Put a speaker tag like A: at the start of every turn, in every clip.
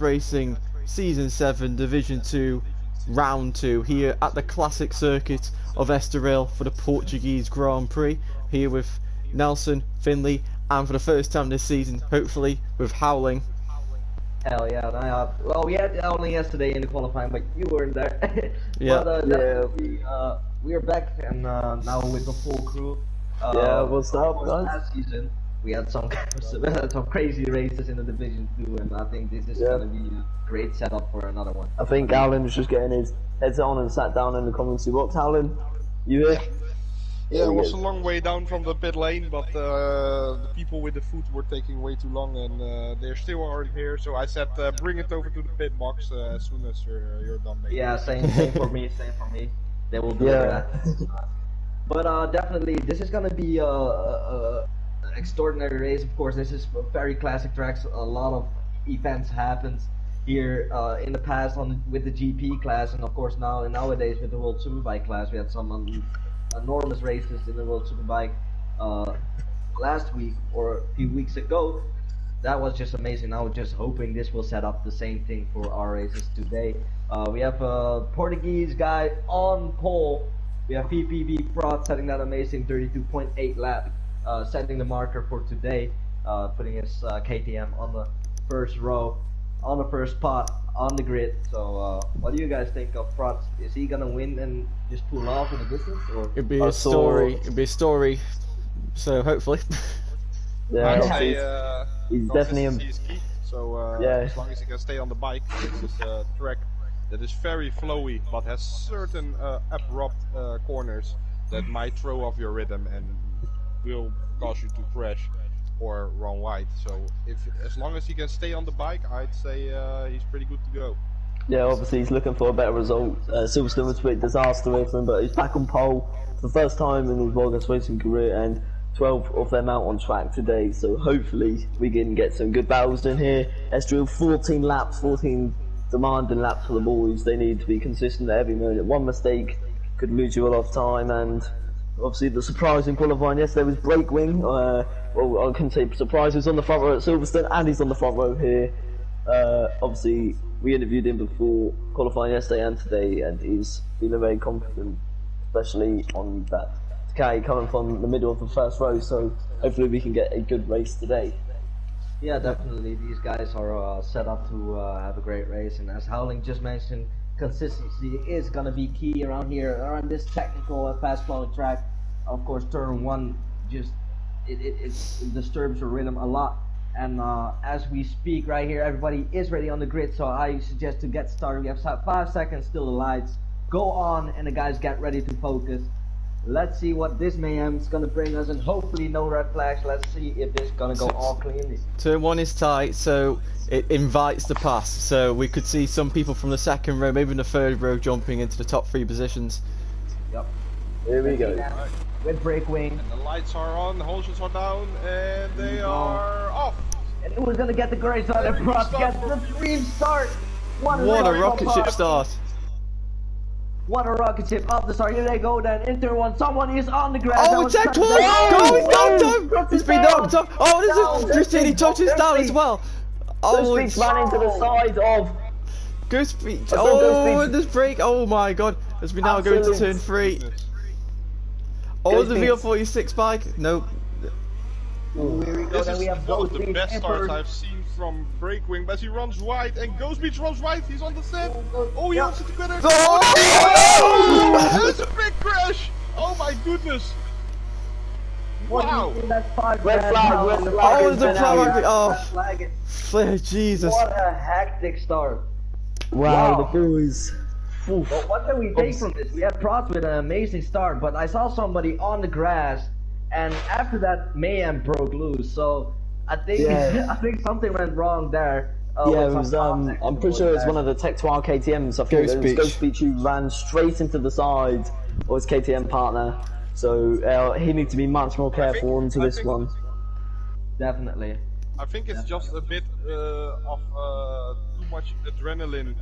A: Racing Season 7 Division 2 Round 2 here at the classic circuit of Estoril for the Portuguese Grand Prix, here with Nelson, Finley, and for the first time this season, hopefully, with Howling.
B: Hell yeah, well, we had only yesterday in the qualifying, but you weren't there.
A: Yeah.
B: But definitely, we are back and now with the full crew.
C: Yeah, what's up, guys?
B: Last season we had some crazy races in the Division 2, and I think this is gonna be a great setup for another one.
C: I think Alan was just getting his headset on and sat down in the commentary box. Alan, you here?
D: Yeah, it was a long way down from the pit lane, but the people with the food were taking way too long, and they still aren't here. So I said, bring it over to the pit box as soon as you're done. Maybe.
B: Yeah, same for me. They will do that. But definitely, this is gonna be a extraordinary race. Of course, this is very classic tracks. A lot of events happens here in the past with the GP class, and of course nowadays with the World Superbike class, we had some enormous races in the World Superbike last week or a few weeks ago. That was just amazing. Now just hoping this will set up the same thing for our races today. We have a Portuguese guy on pole. We have PPV Prod setting that amazing 32.8 lap, setting the marker for today, putting his KTM on the first row, on the first spot on the grid. So what do you guys think of Prod? Is he gonna win and just pull off in the distance? Or
A: It'd be a story. It'd be a story. So hopefully.
C: Yeah, he's definitely
D: he's key. So as long as he can stay on the bike, this is a track that is very flowy, but has certain abrupt corners that might throw off your rhythm and will cause you to crash or run wide. So as long as he can stay on the bike, I'd say he's pretty good to go.
C: Yeah, obviously he's looking for a better result. Silverstone was a bit disaster for him, but he's back on pole for the first time in his VollGazzRacing career, and 12 of them out on track today. So hopefully we can get some good battles in here. Estoril 14 laps, 14 demanding laps for the boys. They need to be consistent at every minute. One mistake could lose you a lot of time, and obviously the surprising qualifying yesterday was Breakwing. Well, I couldn't say surprise, he was on the front row at Silverstone and he's on the front row here. Obviously we interviewed him before qualifying yesterday and today, and he's feeling very confident, especially on that Takei coming from the middle of the first row, so hopefully we can get a good race today.
B: Yeah, definitely. These guys are set up to have a great race, and as Howling just mentioned, consistency is going to be key around here, around this technical fast-flowing track. Of course, turn 1 just it disturbs your rhythm a lot. And as we speak right here, everybody is ready on the grid, so I suggest to get started. We have 5 seconds till the lights go on, and the guys get ready to focus. Let's see what this mayhem is going to bring us, and hopefully no red flags. Let's see if this is going to go all cleanly.
A: Turn 1 is tight, so it invites the pass. So we could see some people from the second row, maybe in the third row, jumping into the top 3 positions.
B: Yep.
C: Here we go.
D: Right.
B: With Breakwing.
D: And the lights are on, the hoses are down, and they are off.
B: And who's going to get the great start? And Prod gets the dream start.
A: What a rocket ship start.
B: What a rocket ship off the start. Here they go then. In turn 1, someone is on the ground.
A: Oh, check twice! Oh, he's knocked him! He's been knocked off! Oh, this is He touches down as well! Oh,
C: it's ran into the side of
A: Ghost Beach. Oh, and this break. Oh my god. As we now go into turn 3. Oh, the VL46 bike. Nope.
B: Ooh, here we go. Then we have
D: one of the
B: Ghost
D: best
B: Beach
D: starts
B: Emperor.
D: I've seen from Breakwing, but he runs wide, and Ghost Beach runs wide. He's on the set. Oh, he owns it together.
A: Oh!
D: That's a big crash. Oh my goodness. Wow.
B: That's 5
C: red flag, red flag.
A: Oh, the flag. Oh,
B: flag it.
A: Flare, Jesus.
B: What a hectic start.
C: wow, the boys.
B: Well, what can we take from this? We had Prod with an amazing start, but I saw somebody on the grass, and after that, mayhem broke loose. So I think I think something went wrong there.
C: Yeah, it was. I'm pretty sure it's one of the Tech 12 KTMs. I think it was Ghost Beach who ran straight into the side of his KTM partner. So he needs to be much more careful into this one.
B: Definitely.
D: I think it's just a bit of too much adrenaline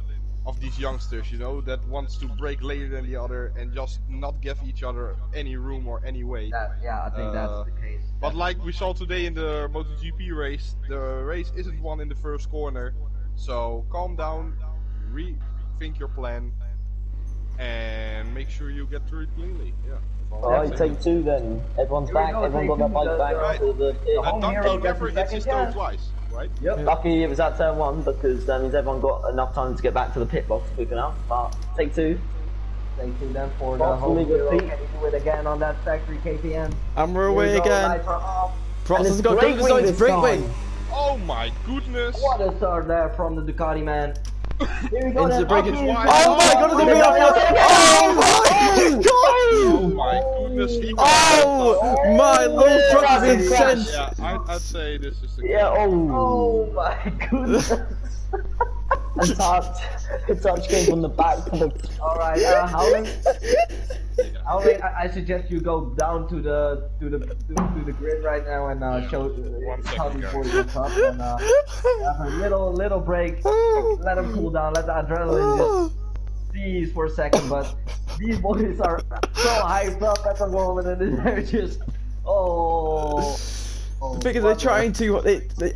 D: of these youngsters, you know, that wants to break later than the other and just not give each other any room or any way.
B: Yeah, I think that's the case.
D: But like we saw today in the MotoGP race, the race isn't won in the first corner. So calm down, rethink your plan, and make sure you get through it cleanly. Yeah.
C: Alright, take 2 then. Everyone's back, everyone got their bike back.
D: Right.
C: To the pit.
D: Donkey never hits his toe twice, right?
B: Yep.
C: Lucky it was at turn 1 because that means everyone got enough time to get back to the pit box quick enough. But take 2.
B: Thank you then for the whole hero. Can you do it again on that factory KTM?
A: Hammer away again. Prost has got
C: brake
A: good designs, brake wing.
D: Oh my goodness!
B: What a start there from the Ducati man. Here we go.
A: Into the
B: then.
A: braking.
B: Up
A: Oh my god, it's a real
D: Oh my goodness! He
A: Oh my lord, Prost is intense.
D: Yeah, I'd say this is the
C: Yeah,
B: Oh my goodness.
C: a touch came from the back.
B: Alright, Howling, I suggest you go down to the grid right now and show how these boys what's up and have a little break. Let them cool down, let the adrenaline just seize for a second. But these boys are so hyped up at the moment and they're just
A: because they're trying to,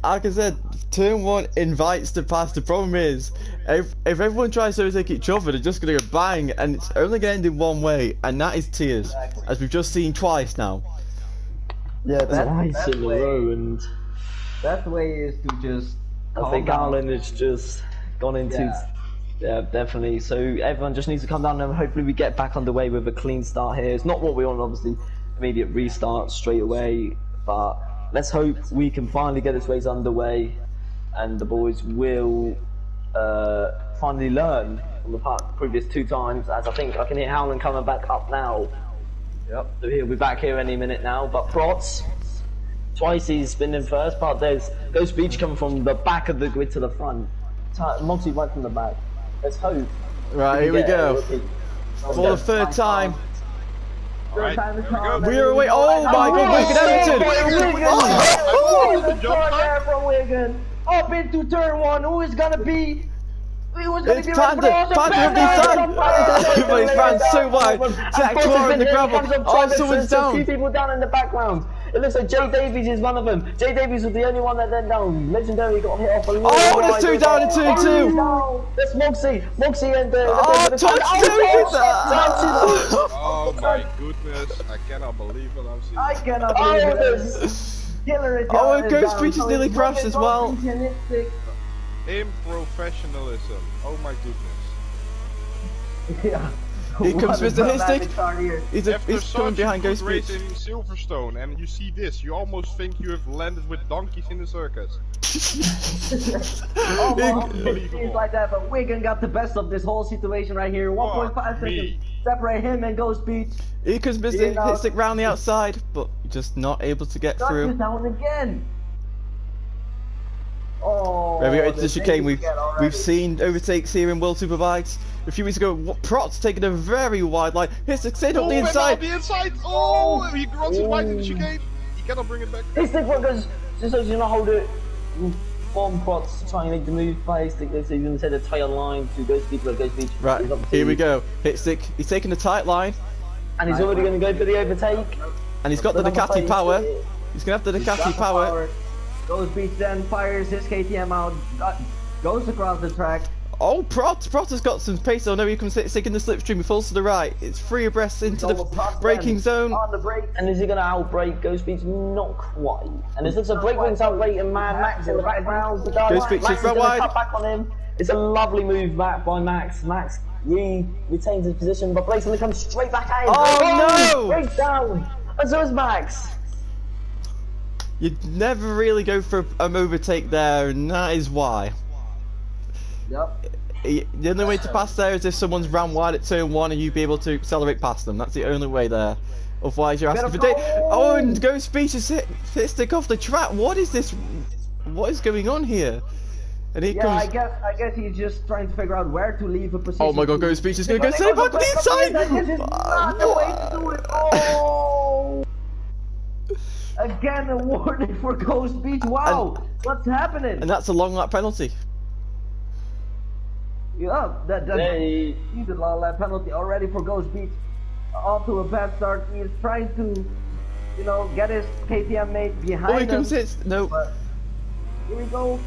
A: like I said, turn 1 invites the pass. The problem is, if everyone tries to overtake each other, they're just going to go bang, and it's only going to end in one way, and that is tears, as we've just seen twice now.
C: Yeah, twice in a row, and
B: best way is to just.
C: I think Alan has just gone into. Yeah, definitely. So everyone just needs to come down and hopefully we get back underway with a clean start here. It's not what we want, obviously, immediate restart straight away, but let's hope we can finally get this race underway and the boys will finally learn from the previous 2 times, as I think I can hear Howland coming back up now. Yep. So he'll be back here any minute now, but Protz, twice he's been in first, but there's Ghost Beach coming from the back of the grid to the front. Monty right from the back. Let's hope.
A: Right, here we go. For the 3rd time.
D: Alright, here we go.
A: We're away. Oh my god,
B: Wigan from Wigan. Up into turn 1. Who is gonna be?
A: It's Panda! Panda of the sun! Everybody's ran so wide! Zach Clara in the gravel! Oh, someone's down!
C: 2 people down in the background! It looks like Jay Davies is one of them! Jay Davies was the only one that went down! Legendary got hit off a little.
A: Oh, there's 2 down in turn 2!
C: There's Moxie! Moxie and the...
A: touch 2!
D: Oh my goodness, I cannot believe what I'm seeing.
B: I cannot believe this.
A: Oh, Ghost Beach is nearly crashed as well!
D: Unprofessionalism. Oh my goodness.
B: Yeah.
A: Here comes Mr. Histic. He's coming behind Ghost Beach.
D: Racing Silverstone, and you see this, you almost think you have landed with donkeys in the circus.
B: Seems like that, but Wigan got the best of this whole situation right here. 1.5 seconds separate him and Ghost Beach.
A: Here comes Mr. Histic round the outside, but just not able to get through.
B: Down again. Oh,
A: There we go, into the chicane. We've seen overtakes here in World Superbikes. A few weeks ago, Prot's taking a very wide line. Histic stayed on the inside.
D: Oh, he runs it right in the chicane. He cannot bring it back.
C: Histic goes, just so you not hold it. From Prot's trying to make the move by Histic. They're going to set a tight line to Ghost Beach.
A: Right, here we go. Histic, he's taking the tight line.
C: And he's already going to go for the overtake.
A: And he's got the Ducati power. He's going to have the Ducati power.
B: Ghost Beach then fires his KTM out, goes across the track.
A: Oh, Prot has got some pace. Oh no, he comes taking the slipstream. He falls to the right. It's 3 abreast into the braking zone.
B: On the brake.
C: And is he going to outbrake Ghost Beach? Not quite. And there's a brake wings outrating Mad Max in the background.
A: Ghost Beach is front wide.
C: Cut back on him. It's a lovely move back by Max. Max retains his position, but Blake's going to come straight back at him.
A: Oh no!
C: Breaks down. And so is Max.
A: You'd never really go for an overtake there, and that is why.
B: Yep.
A: The only way to pass there is if someone's ran wide at turn 1 and you'd be able to accelerate past them. That's the only way there. Otherwise, you're asking for Oh, and Ghost Beach has hit Stick off the track. What is this? What is going on here? And here comes.
B: I guess he's just trying to figure out where to leave a position.
A: Oh my God, Ghost Beach is going to go straight back to the inside.
B: This is not the way to do it. Oh. Again, a warning for Ghost Beach. Wow, what's happening?
A: And that's a long lap penalty.
B: Yeah, he's a long lap penalty already for Ghost Beach. Off to a bad start. He's trying to, get his KTM mate behind him.
A: Oh, he comes hit. No.
B: But here we go.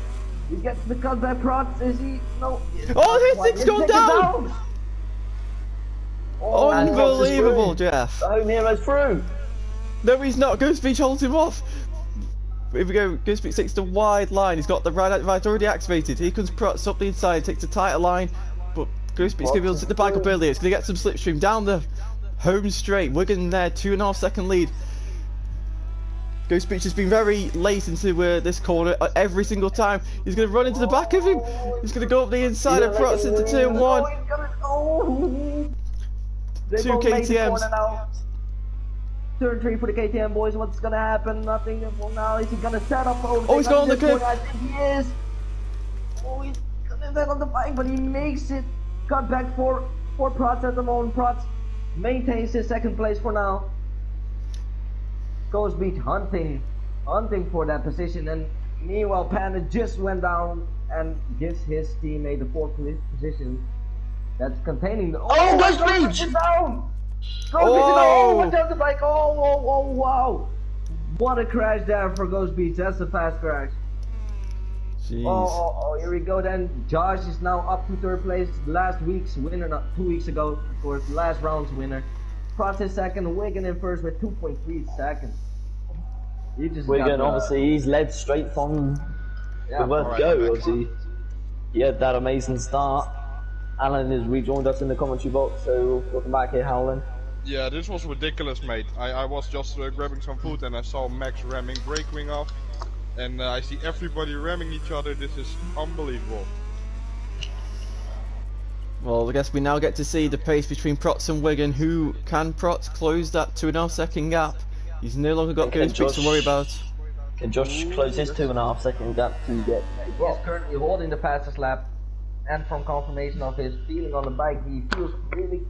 B: He gets the cutback Prats. Is he? No.
A: Oh, his thing's gone down!
B: Oh,
A: unbelievable, Jeff.
C: The home hero's through.
A: No, he's not. Ghost Beach holds him off. Here we go. Ghost Beach takes the wide line. He's got the right already activated. Here comes Prats up the inside, takes the tighter line. But Ghost Beach's going to be able to sit the bike up earlier. It's going to get some slipstream down the home straight. Wigan there, 2.5 second lead. Ghost Beach has been very late into this corner every single time. He's going to run into the back of him. He's going to go up the inside of Prats into turn 1. Two KTMs.
B: Turn 3 for the KTM boys. What's going to happen? Nothing. Well, now is he going to set up?
A: Oh, he's going on the curve.
B: I think he is. Oh, he's going to set on the bike, but he makes it. Cut back for Prats at the moment. Prats maintains his second place for now. Ghost Beach hunting for that position, and meanwhile Panda just went down and gives his teammate the 4th position. That's containing the
C: Ghost Beach
B: down. What's on the bike? Oh, wow! What a crash there for Ghost Beach. That's a fast crash.
A: Jeez.
B: Oh, here we go then. Josh is now up to 3rd place. Last week's winner, not 2 weeks ago, of course, last round's winner. Prats is 2nd, Wigan in 1st with 2.3 seconds.
C: Wigan, obviously, he's led straight from the word go, obviously. He had that amazing start. Alan has rejoined us in the commentary box, so welcome back here, Howland.
D: Yeah, this was ridiculous, mate. I was just grabbing some food and I saw Max ramming brake wing off. And I see everybody ramming each other. This is unbelievable.
A: Well, I guess we now get to see the pace between Prats and Wigan. Who can Prats close that 2.5 second gap? He's no longer got Ghost Beach to worry about.
C: Can Josh close his 2.5 second gap to get?
B: He's currently holding the fastest lap, and from confirmation of his feeling on the bike, he feels really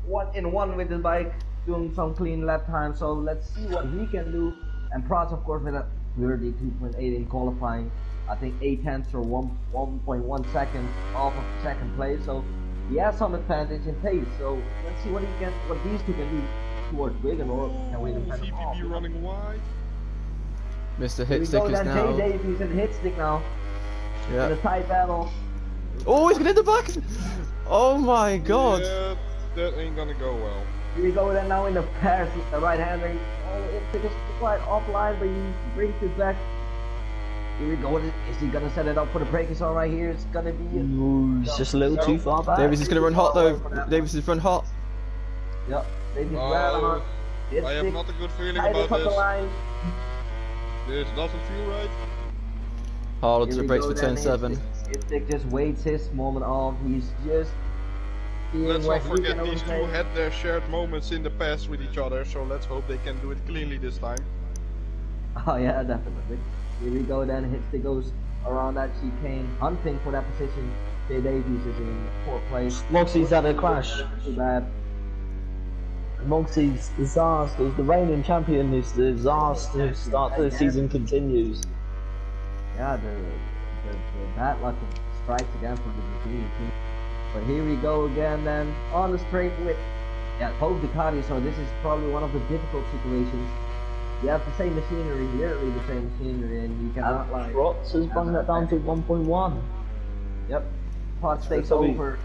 B: one with the bike, doing some clean lap time. So let's see what he can do. And Prats, of course, with a 32.8 in qualifying, I think 8/10 or 1.1 seconds off of 2nd place. So he has some advantage in pace. So let's see what these two can do towards Wigan, or can Wigan
D: CPB running wide.
A: Mr. Hitstick is now.
B: Jay Davies and Hitstick now.
A: Yeah.
B: In a tight battle.
A: Oh, he's gonna hit the back. Oh my God.
D: Yeah, that ain't gonna go well.
B: Here we go then now in the pass, the right-hander. Oh, it's just quite offline, but he brings it back. Here we go. Is he gonna set it up for the braking zone right here? It's gonna be.
C: Ooh, it's just a little too far back.
A: Davies is gonna run hot though. Davies is run hot.
B: Yep. Davies ran hot.
D: I have not a good feeling about this. This doesn't feel right.
A: Hard to the brakes for turn 7.
B: Hitstick just waits his moment off. He's just.
D: Let's not forget these two had their shared moments in the past with each other, so let's hope they can do it cleanly this time.
B: Oh yeah, definitely. Here we go then. Hitstick goes around that chicane, hunting for that position. Jay Davies is in 4th place.
C: Moxie's had a crash.
B: Too bad.
C: Moxie's disaster, the reigning champion, is the disaster start to the season continues.
B: Yeah, the bad luck strikes again for the team. But here we go again then, on the straight with both Ducati, so this is probably one of the difficult situations. You have the same machinery, literally the same machinery, and you cannot like...
C: Prats has brought that down to 1.1.
B: Yep, Prats takes over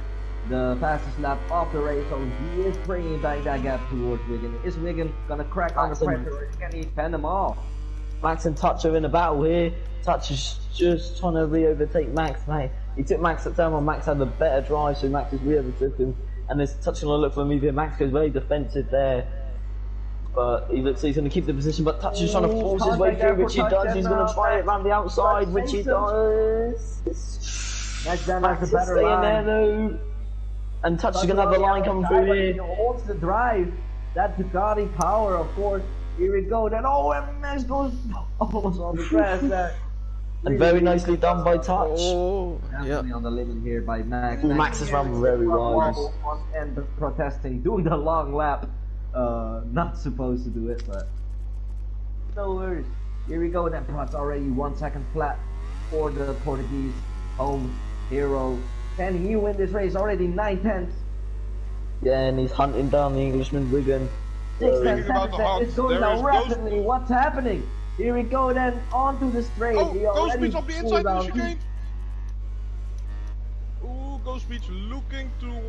B: the fastest lap of the race, so he is bringing back that gap towards Wigan. Is Wigan gonna crack under pressure? Can he fend them off?
C: Max and Touch are in a battle here. Touch is just trying to re-overtake Max, mate. He took Max at turn 1, Max had the better drive, so Max is re-overtook him. And there's Touch on a look for me here. Max goes very defensive there. But he looks like he's going to keep the position, but Touch is trying to force his way through, which he does. He's going to try it around the outside, which he does.
B: Max has
C: Max
B: a better line.
C: There, though. And Touch is going to have the line coming through here.
B: He holds the drive. That Ducati power, of course. Here we go. Then, and Max goes almost on the grass there.
C: And very nicely done by Touch.
A: Oh,
B: definitely on the limit here by Max.
C: Max has run very wide.
B: And protesting, doing the long lap. Not supposed to do it, but no worries. Here we go. Then Prats already 1 second flat for the Portuguese home hero. Can he win this race? Already 9/10.
C: Yeah, and he's hunting down the Englishman Wigan.
B: 6 10, 7 10. It's going down rapidly. What's happening? Here we go then, onto the straight.
D: Oh,
B: He
D: Ghost
B: already
D: Beach on the
B: pulled
D: inside of the
B: down.
D: chicane. Ooh, Ghost Beach looking to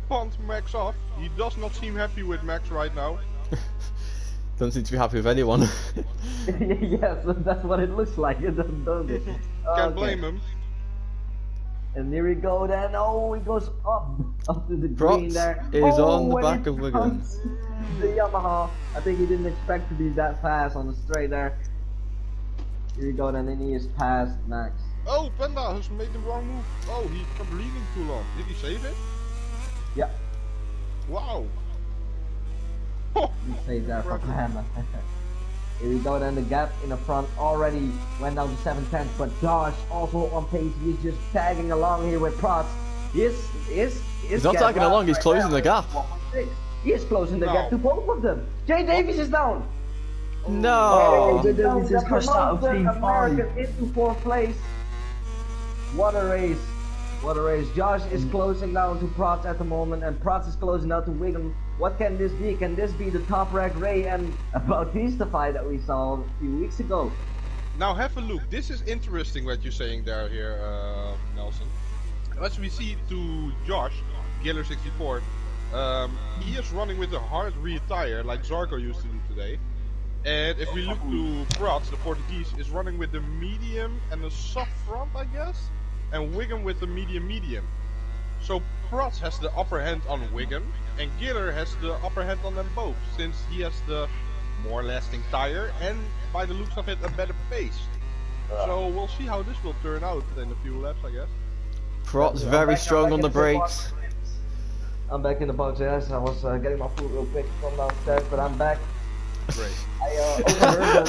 D: punt Max off. He does not seem happy with Max right now.
A: Don't seem to be happy with anyone.
B: Yes, that's what it looks like, doesn't it?
D: Can't blame him.
B: And here we go then. Oh, he goes up to the green
A: Protz
B: there.
A: is
B: Oh,
A: on the
B: when
A: back
B: he
A: of Wiggins.
B: comes The Yamaha. I think he didn't expect to be that fast on the straight there. Here we go then, and he is past Max.
D: Oh, Panda has made the wrong move. Oh, he kept leaning too long. Did he save it?
B: Yeah,
D: Wow.
B: he saved that for Panda. Here we go then, the gap in the front already went down to 7/10, but Josh also on pace. He's just tagging along here with Protz. He's
A: not tagging along, he's closing the gap.
B: He is closing the gap to both of them. Jay Davies is down.
A: No!
C: Jay Davies is crushed out of Team 5.
B: American into 4th place. What a race. What a race. Josh is closing down to Protz at the moment, and Protz is closing down to Wiggum. What can this be? Can this be the top rank Ray and Bautista fight that we saw a few weeks ago?
D: Now have a look. This is interesting what you're saying there here, Nelson. As we see to Josh, Giller64, he is running with a hard rear tire like Zarko used to do today. And if we look to Protz, the Portuguese, is running with the medium and the soft front, I guess, and Wiggum with the medium. So Protz has the upper hand on Wiggum, and Giller has the upper hand on them both, since he has the more lasting tire and, by the looks of it, a better pace. So we'll see how this will turn out in a few laps, I guess.
A: Protz very strong on the brakes.
B: I'm back in the box, yes. I was getting my food real quick from downstairs, but I'm back.
D: Great.
B: I overheard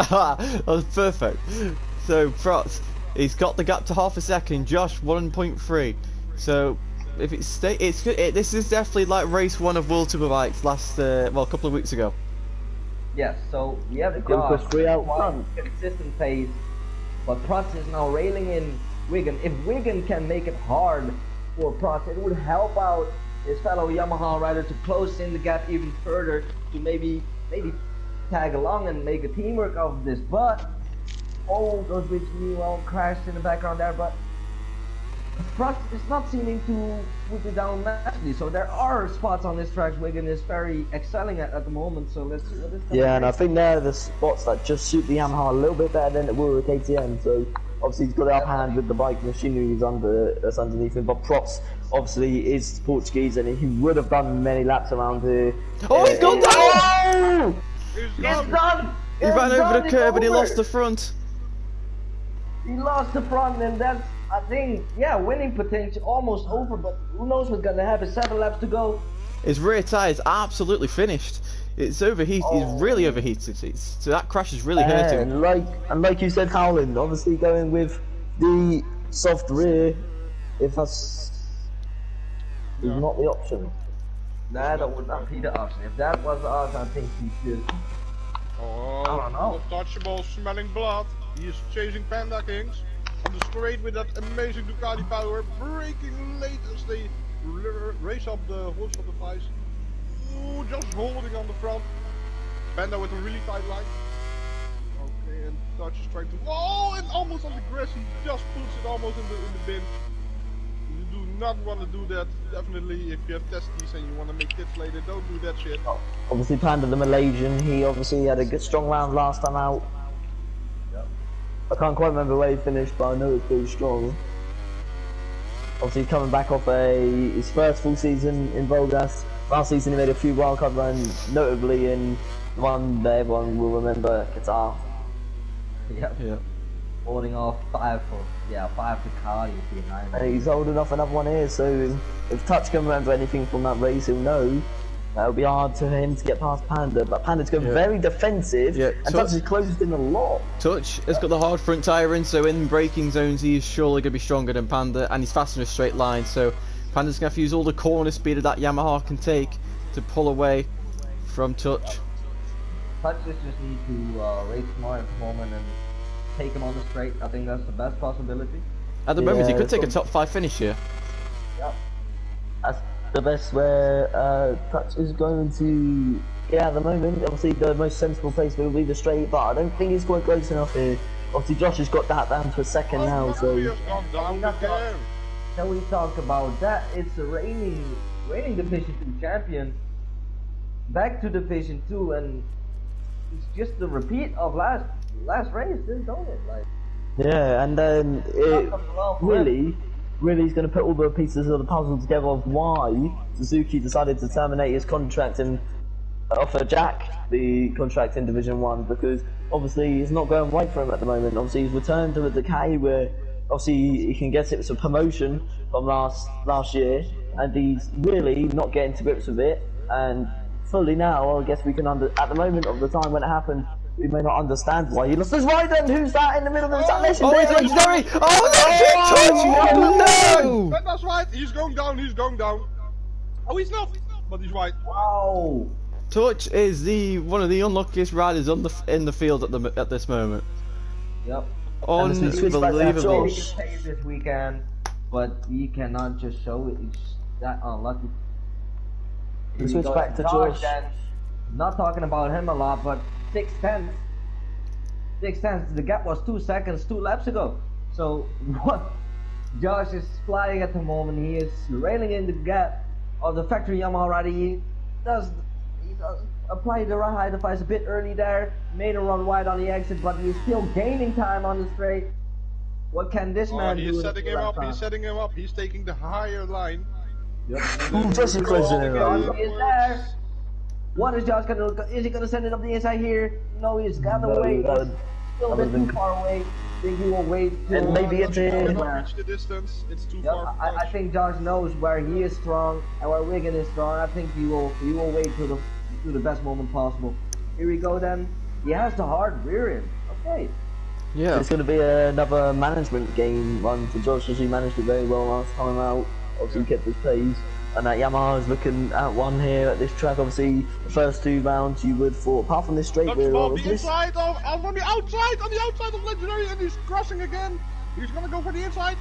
A: That was perfect. So Protz, he's got the gap to half a second. Josh 1.3. So if it's this is definitely like race 1 of World Superbikes last a couple of weeks ago.
B: Yes, so we have the
C: Push
B: Josh
C: free out front.
B: consistent pace, but Protz is now railing in Wiggum. If Wiggum can make it hard for Protz, it would help out his fellow Yamaha rider to close in the gap even further, to maybe tag along and make a teamwork of this. But those which meanwhile crashed in the background there, but Protz is not seeming to put it down nicely. So there are spots on this track Wiggum is very excelling at the moment. So let's see what this.
C: Yeah, and I think they're the spots that just suit the Yamaha a little bit better than it will with KTM. So obviously he's got the upper hand with the bike machinery that's underneath him. But Protz obviously is Portuguese, and he would have done many laps around here.
A: Oh, he's gone down!
D: It's
B: It's done!
A: He ran over the curb and he lost the front.
B: He lost the front, and that's, I think, winning potential almost over, but who knows what's gonna happen. 7 laps to go.
A: His rear tyre is absolutely finished. It's overheated. He's really overheated. So that crash is really hurt him.
C: And like you said, Howland, obviously going with the soft rear, if that's is not the option.
B: Nah, that would not be the option. If that was the option, I think he should.
D: Oh,
B: I don't know.
D: untouchable, smelling blood. He is chasing Panda Kings on the straight with that amazing Ducati power, braking late as they race up the horse of the vice. Ooh, just holding on the front. Panda with a really tight line. Okay, and Dutch is trying to. Oh, and almost on the grass. He just puts it almost in the bin. You do not want to do that. Definitely, if you have testes and you want to make kids later, don't do that shit.
C: Obviously, Panda the Malaysian, he obviously had a good strong round last time out. I can't quite remember where he finished, but I know it's pretty strong. Obviously, he's coming back off his first full season in VollGazzRacing. Last season, he made a few wildcard runs, notably in the one that everyone will remember, Qatar.
B: Yeah. Holding off 5 Ducati behind.
C: And he's holding off another one here, so if Touch can remember anything from that race, he'll know that it'll be hard for him to get past Panda. But Panda's going very defensive, and Touch is closed in a lot.
A: Touch has got the hard front tyre in, so in braking zones he is surely going to be stronger than Panda, and he's fast in a straight line, so Panda's going to have to use all the corner speed that Yamaha can take to pull away from Touch.
B: Touch just need to race more at the moment and take him on the straight. I think that's the best possibility.
A: At the moment he could take a top 5 finish here.
B: Yep.
C: the best where Touch is going to. Yeah, at the moment, obviously the most sensible place will be the straight, but I don't think it's quite close enough here. Obviously, Josh has got that down to a second now, so.
B: Can we talk about that? It's a reigning Division 2 champion, back to Division 2, and it's just the repeat of last race, don't it? Like.
C: Yeah, and then it really is going to put all the pieces of the puzzle together of why Suzuki decided to terminate his contract and offer Jack the contract in Division 1, because obviously it's not going right for him at the moment. Obviously he's returned to the Decay where obviously he can get it with a promotion from last year, and he's really not getting to grips with it, and fully now I guess we can at the moment of the time when it happened, we may not understand why he lost his ride. Then who's that in the middle of the submission?
A: Oh, it's legendary! Oh, no!
D: That's right. He's going down. He's going down. Oh, he's not. But he's right.
B: Wow.
A: Touch is one of the unluckiest riders in the field at this moment.
B: Yep.
A: Unbelievable.
B: He can save this weekend, but he cannot just show it. He's that unlucky.
C: Let's switch back to Josh.
B: Not talking about him a lot, but 6/10. The gap was 2 seconds 2 laps ago. So what? Josh is flying at the moment. He is railing in the gap of the factory Yamaha rider. He does apply the high device a bit early there. Made a run wide on the exit, but he's still gaining time on the straight. What can this man do?
D: He's setting him up. He's setting him up. He's taking the higher line.
B: Yep.
C: Ooh, Josh is closing in.
B: He is there. What is Josh gonna do? Is he gonna send it up the inside here? No, he's got to wait. Still a bit too far away. I think he will wait.
C: And maybe it's in.
D: Reach the distance. It's too far.
B: I think Josh knows where he is strong and where Wigan is strong. I think he will wait to the best moment possible. Here we go then. He has the hard rear end. Okay.
A: Yeah.
C: It's going to be another management game run for Josh, as he managed it very well last time out. Obviously, he kept his pace. And Yamaha is looking at one here at this track. Obviously, the first 2 rounds you would for, apart from this straight rear.
D: On the inside on the outside of Legendary, and he's crossing again. He's gonna go for the inside.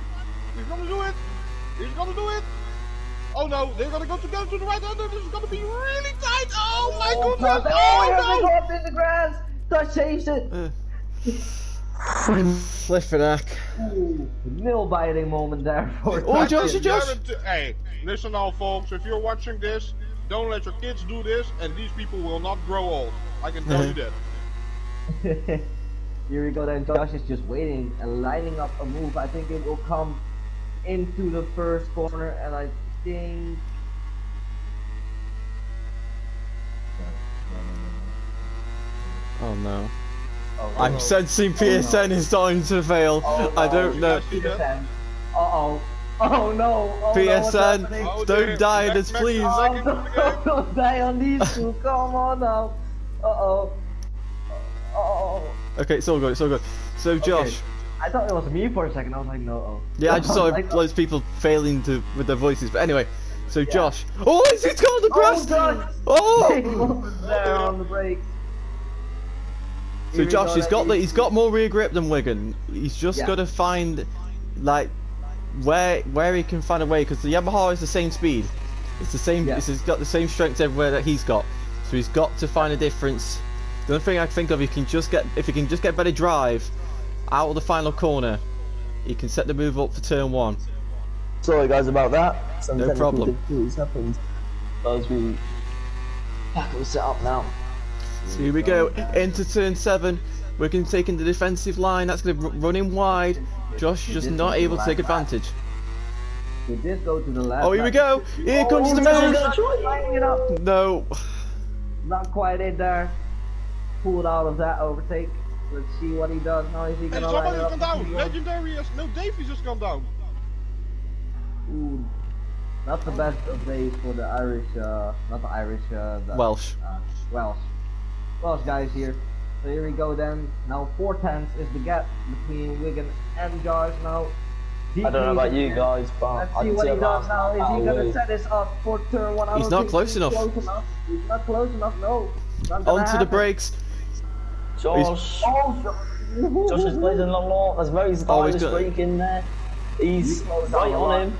D: He's gonna do it. He's gonna do it. Oh no, they're gonna go together to the right hand. This is gonna be really tight. Oh my goodness!
B: Oh no! Up in the grass. Touch saves it.
A: Flipping heck.
B: Nail biting moment there for.
A: Oh, Josh!
D: Hey, listen now, folks. If you're watching this, don't let your kids do this, and these people will not grow old. I can tell you that.
B: Here we go then. Josh is just waiting and lining up a move. I think it will come into the first corner, and I think.
A: Oh no.
B: Oh,
A: I'm sensing PSN is starting to fail.
B: Oh, no.
A: I don't know.
B: PSN. Uh-oh. Oh no. Oh,
A: PSN,
B: no,
A: don't die in this, please.
B: Don't die on these two. Come on now. Uh-oh. Uh-oh.
A: Okay, it's all good, it's all good. So, Josh.
B: Okay. I thought it was me for a second. I was like, no.
A: Yeah, I just saw loads of people failing with their voices. But anyway, so Josh. Oh, it's got on the grass!
B: Oh! There on the brake.
A: So Josh, he's got more rear grip than Wigan. He's just got to find, like, where he can find a way, because the Yamaha is the same speed. It's the same. It's got the same strength everywhere that he's got. So he's got to find a difference. The only thing I can think of, if he can just get better drive out of the final corner, he can set the move up for turn 1.
C: Sorry guys about that. Some
A: no problem.
C: Difficulties happened as we tackle set up now.
A: So here we go, into turn 7. Wigan taking the defensive line. That's going to run in wide. Josh just not able to take advantage.
B: We did go to the left.
A: Oh, here we go. Here comes the move. No.
B: Not quite in there. Pulled out of that overtake. Let's see what he does. Now is he gonna line it up?
D: Gone down. Legendary has no Davies has gone down.
B: Ooh, not the best of days for the Irish. Not the Irish. The
A: Welsh.
B: Welsh guys here. So here we go then. Now 4/10 is the gap between Wigan and Josh. Now.
C: I don't know about you guys, but
B: let's see what he does now. Is he gonna set this up for turn 1?
A: He's not close enough.
B: He's not close enough. No.
A: Onto the brakes.
C: Josh. Josh is blazing long. There's very stylish brake in there. He's right on him.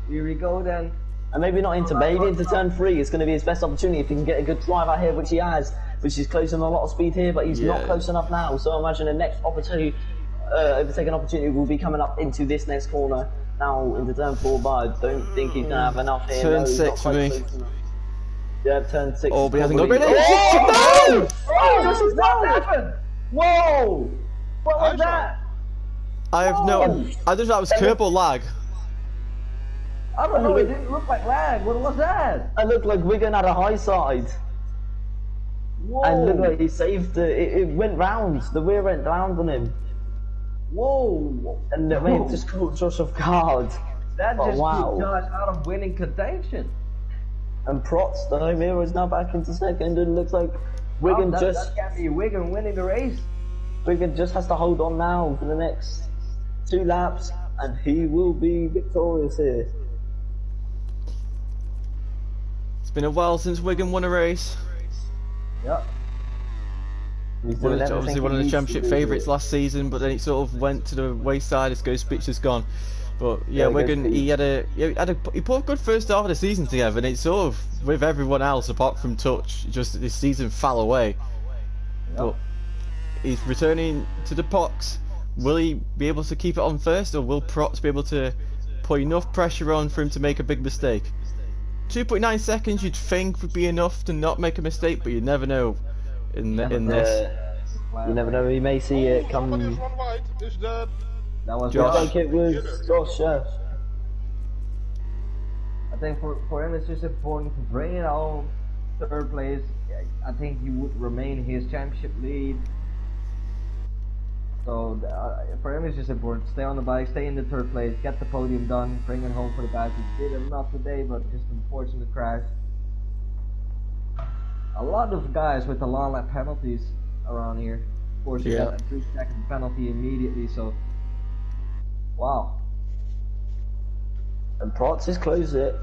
B: Here we go then.
C: And maybe not into maybe into turn 3. It's going to be his best opportunity if he can get a good drive out here, which he has, which is closing a lot of speed here, but he's not close enough now. So I imagine the next opportunity, overtaking opportunity will be coming up into this next corner now into turn 4. But I don't think he's going to have enough here.
A: Turn 6 for me.
C: Yeah, turn 6.
A: Oh, but he hasn't got great.
C: No!
B: Oh, this is what happened! Whoa! What was that?
A: I have no. I just thought that was curb or lag.
B: I don't know, it didn't look like lag. What was that?
C: It looked like Wigan had a high side.
B: Whoa!
C: And looked like he saved it. It went round. The rear went round on him.
B: Whoa!
C: And it made just caught Josh off guard.
B: That
C: But
B: just
C: wow.
B: put Josh out of winning contention.
C: And Protz, the home hero, is now back into second. And looks like Wigan
B: that can't be Wigan winning the race.
C: Wigan just has to hold on now for the next 2 laps, and he will be victorious here.
A: It's been a while since Wigan won a race.
B: Yep.
A: Obviously one of the championship favourites last season, but then it sort of went to the wayside as Ghost Pitch has gone. But yeah, Wigan, he put a good first half of the season together, and it's sort of with everyone else apart from Touch, just this season fell away.
B: Yep.
A: But he's returning to the box. Will he be able to keep it on first, or will Protz be able to put enough pressure on for him to make a big mistake? 2.9 seconds you'd think would be enough to not make a mistake, but you never know in this.
C: You never know, he may see it come.
D: Somebody is one wide. Is that?
B: That was
A: Josh.
C: I think it was Josh, yeah.
B: I think for him it's just important to bring it home. 3rd place. I think he would remain his championship lead. So for him it's just important to stay on the bike, stay in the 3rd place, get the podium done, bring it home for the guys who did enough today, but just unfortunate crash. A lot of guys with the long lap penalties around here. Of course you got a 3-second penalty immediately, so wow.
C: And Protz has closed it,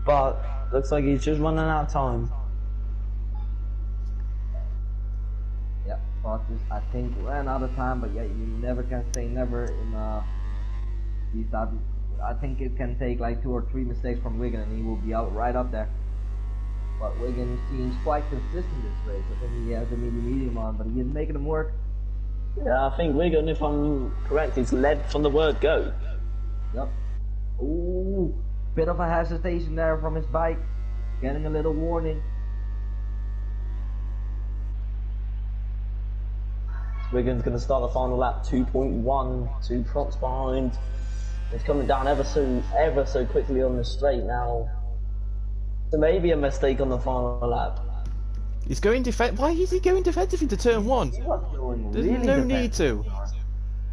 C: but looks like he's just running out of time.
B: Yeah, Protz I think ran out of time, but yeah, you never can say never in these type. I think it can take like 2 or 3 mistakes from Wigan and he will be out right up there. But Wigan seems quite consistent this race. I think he has a medium on, but he is making them work.
C: Yeah, I think Wigan, if I'm correct, is led from the word go.
B: Yep. Ooh, bit of a hesitation there from his bike. Getting a little warning.
C: Wigan's going to start the final lap 2.1, 2 Protz behind. It's coming down ever so quickly on the straight now. So maybe a mistake on the final lap.
A: He's going why is he going defensive into turn 1? There's
B: Really
A: no need to.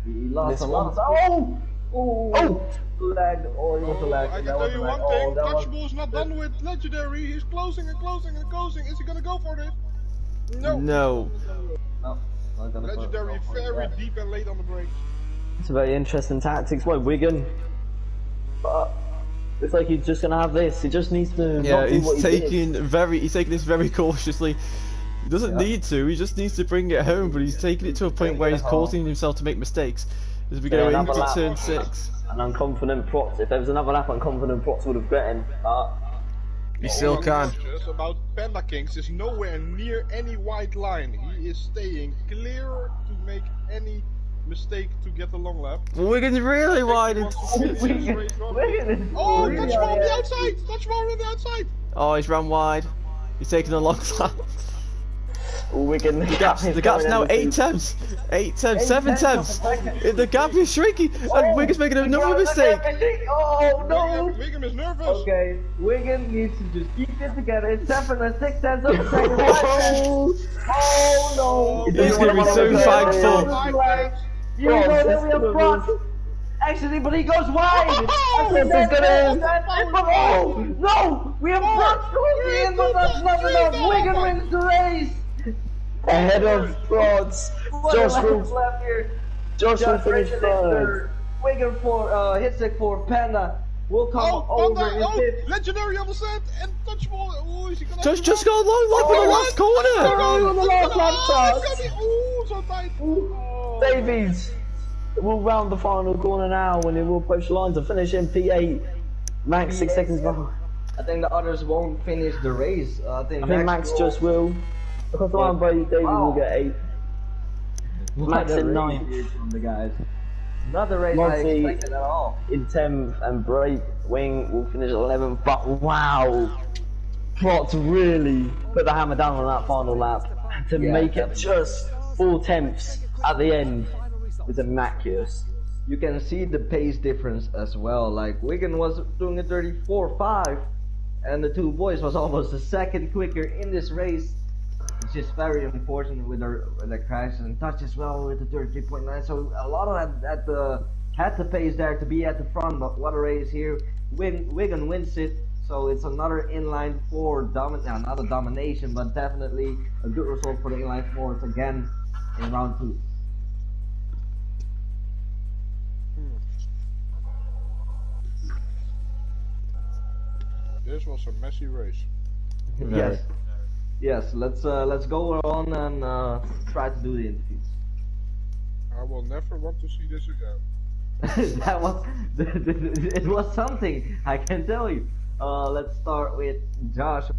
B: He lost a lot of... Oh! Lag. Oh, it was a lag.
D: I can tell you one thing, Touchball's not done with Legendary. He's closing and closing and closing. Is he gonna go for this? No.
A: No.
D: Legendary very deep and late on the brakes.
C: It's a very interesting tactics by Wigan. But it's like he's just gonna have this. He just needs to.
A: Yeah,
C: not do what
A: he's taking this very cautiously. He doesn't need to. He just needs to bring it home. But he's taking it to a point where he's causing himself to make mistakes as we go into turn 6.
C: And I'm confident Protz. If there was another lap, I'm confident Protz would have gotten. But
A: he still can.
D: About Panda Kings is nowhere near any white line. He is staying clear to make any mistake to get the long lap.
A: Wigan's really wide.
D: Oh, Touchball on the outside! Touchball on the outside!
A: Oh, he's run wide. He's taking a long lap.
C: Wigan,
A: the gap's now 8 tenths, 7 tenths. The gap is shrinking, and Wigan's making another mistake.
B: Oh no!
D: Wigan is nervous.
B: Okay, Wigan needs to just keep it together. It's 7 and 6 tenths of a second. Oh no!
A: He's gonna be so thankful.
B: You know that we have Protz. Actually, but he goes wide. Oh no! We have Protz going in, but that's not enough. Wigan wins the race.
C: Ahead of Protz. Josh will finish 3rd.
B: Wigan for Hitzik for Panda will come over in 5th.
D: Legendary on the set and Touchball. Oh, is he gonna
A: Just got a long lap in the last corner.
C: On the last lap,
D: oh, so tight. Oh.
C: Davies will round the final corner now, and it will push lines to finish in P8. Max 6 seconds behind.
B: I think the others won't finish the race. I think
C: Max just will. Because I'm by David will get 8th. Max in 9th.
B: From the guys. Not the race
C: Monty
B: I expected at all.
C: in 10th and Break Wing will finish 11th. But wow, Prot's really put the hammer down on that final lap to make it just 4/10 at the end. It's immaculate.
B: You can see the pace difference as well. Like Wigan was doing a 34.5, and the two boys was almost a second quicker in this race. It's just very unfortunate with the crashes and touch as well with the 33.9. So a lot of that had the pace there to be at the front. But what a race here! Wigan wins it. So it's another inline 4 not a domination, but definitely a good result for the inline 4s again in round 2.
D: This was a messy race.
B: Yes. Yes, let's go on and try to do the interviews.
D: I will never want to see this again.
B: That was it was something, I can tell you. Let's start with Josh.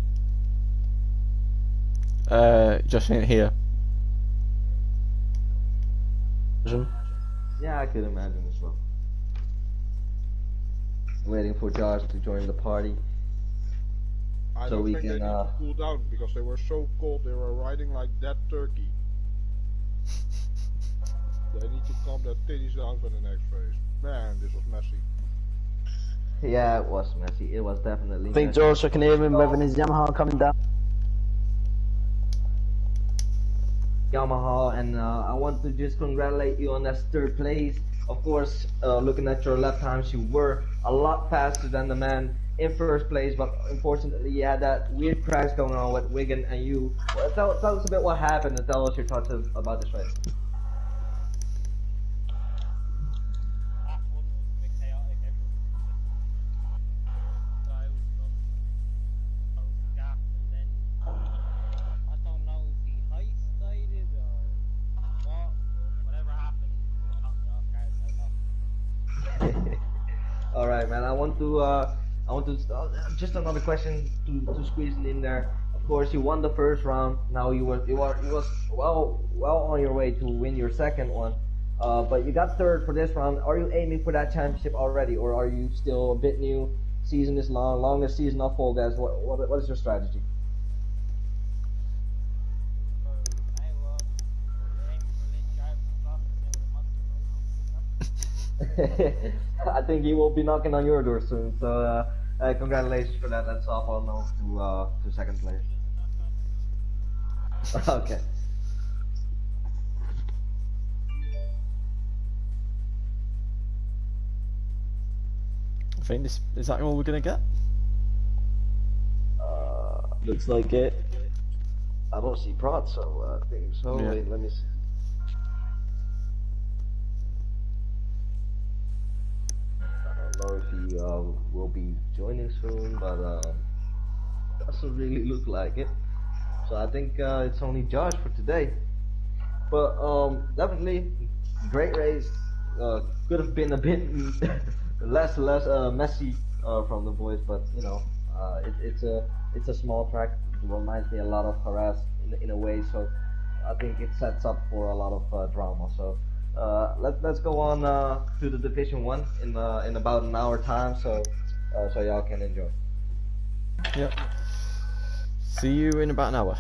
A: Josh ain't here.
B: Yeah, I could imagine as well. Waiting for Josh to join the party.
D: I
B: So
D: don't
B: we
D: think
B: can,
D: they need to cool down because they were so cold. They were riding like that turkey. They need to calm their titties down for the next race. Man, this was messy.
B: Yeah, it was messy. It was definitely
C: I think
B: messy.
C: George, I can hear him revving his Yamaha coming down.
B: Yamaha, and I want to just congratulate you on that 3rd place. Of course, looking at your lap times, you were a lot faster than the man in 1st place, but unfortunately you had that weird crash going on with Wigan and you. Well, tell us a bit what happened and tell us your thoughts about this race. All right, man. I want to just another question to squeeze in there. Of course, you won the 1st round. Now you was well on your way to win your 2nd one. But you got 3rd for this round. Are you aiming for that championship already, or are you still a bit new? Season is long, longest season of VollGazz. What is your strategy? I think he will be knocking on your door soon. So congratulations for that. That's off on to 2nd place. Okay.
A: I think this is that all we're gonna get.
C: Looks like it.
B: I don't see Prot, so I think so.
A: Yeah.
B: Wait, let me see. I don't know if he will be joining soon, but doesn't really look like it. So I think it's only Josh for today. But definitely great race. Could have been a bit less messy from the boys, but you know, it's a small track. It reminds me a lot of Haras in a way, so I think it sets up for a lot of drama. So let's go on to the Division 1 in about an hour time, so y'all can enjoy.
A: Yep. See you in about an hour.